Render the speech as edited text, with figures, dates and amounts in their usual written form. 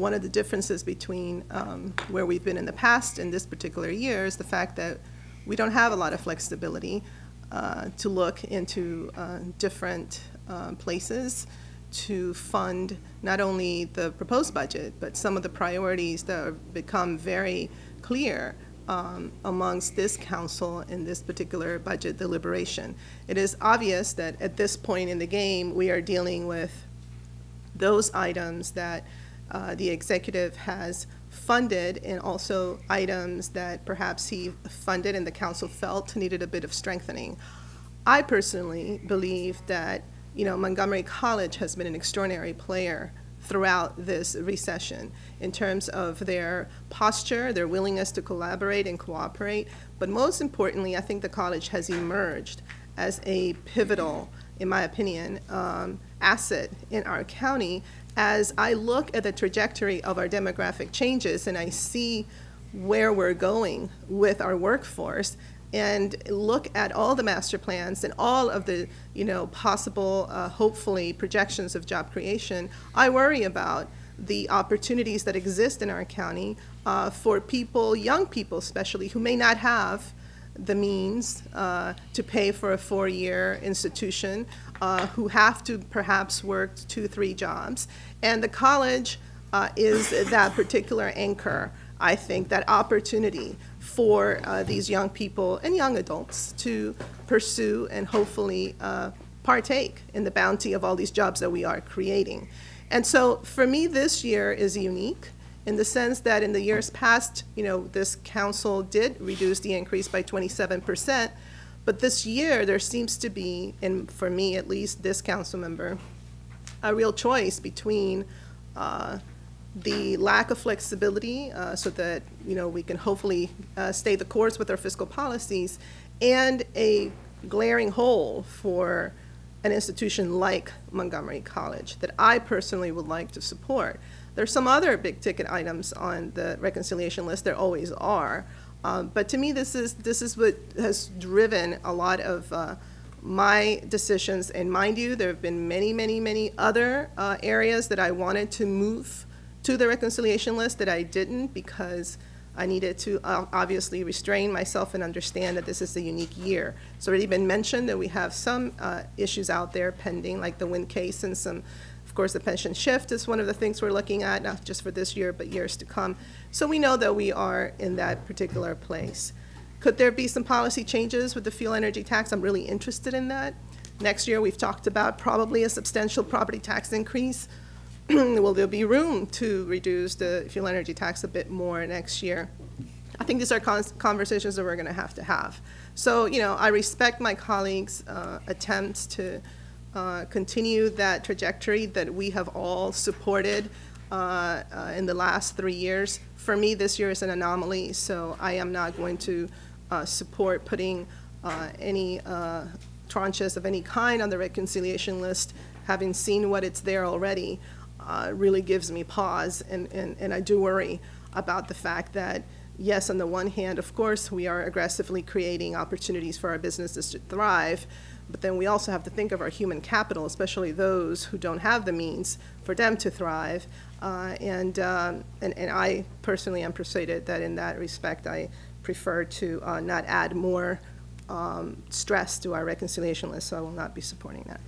one of the differences between where we've been in the past and this particular year is the fact that we don't have a lot of flexibility to look into different places to fund not only the proposed budget, but some of the priorities that have become very clear amongst this council in this particular budget deliberation. It is obvious that at this point in the game, we are dealing with those items that the executive has funded, and also items that perhaps he funded and the council felt needed a bit of strengthening. I personally believe that, you know, Montgomery College has been an extraordinary player throughout this recession in terms of their posture, their willingness to collaborate and cooperate. But most importantly, I think the college has emerged as a pivotal, in my opinion, asset in our county. As I look at the trajectory of our demographic changes and I see where we're going with our workforce, and look at all the master plans and all of the, you know, possible, hopefully, projections of job creation, I worry about the opportunities that exist in our county for people, young people especially, who may not have the means to pay for a 4-year institution, who have to perhaps work 2-3 jobs. And the college is that particular anchor, I think, that opportunity for these young people and young adults to pursue and hopefully partake in the bounty of all these jobs that we are creating. And so for me, this year is unique in the sense that in the years past, you know, this council did reduce the increase by 27%, but this year there seems to be, and for me at least, this council member, a real choice between the lack of flexibility so that, you know, we can hopefully stay the course with our fiscal policies, and a glaring hole for an institution like Montgomery College that I personally would like to support. There's some other big ticket items on the reconciliation list, there always are, but to me this is what has driven a lot of my decisions. And mind you, there have been many other areas that I wanted to move to the reconciliation list that I didn't, because I needed to obviously restrain myself and understand that this is a unique year. It's already been mentioned that we have some issues out there pending, like the Wynn case, and some, of course, the pension shift is one of the things we're looking at, not just for this year, but years to come. So we know that we are in that particular place. Could there be some policy changes with the fuel energy tax? I'm really interested in that. Next year, we've talked about probably a substantial property tax increase. Will there be room to reduce the fuel energy tax a bit more next year? I think these are conversations that we're going to have. So, you know, I respect my colleagues' attempts to continue that trajectory that we have all supported in the last 3 years. For me, this year is an anomaly, so I am not going to support putting any tranches of any kind on the reconciliation list. Having seen what it's there already, really gives me pause, and I do worry about the fact that, yes, on the one hand, of course, we are aggressively creating opportunities for our businesses to thrive, but then we also have to think of our human capital, especially those who don't have the means for them to thrive. And I personally am persuaded that in that respect, I prefer to not add more stress to our reconciliation list, so I will not be supporting that.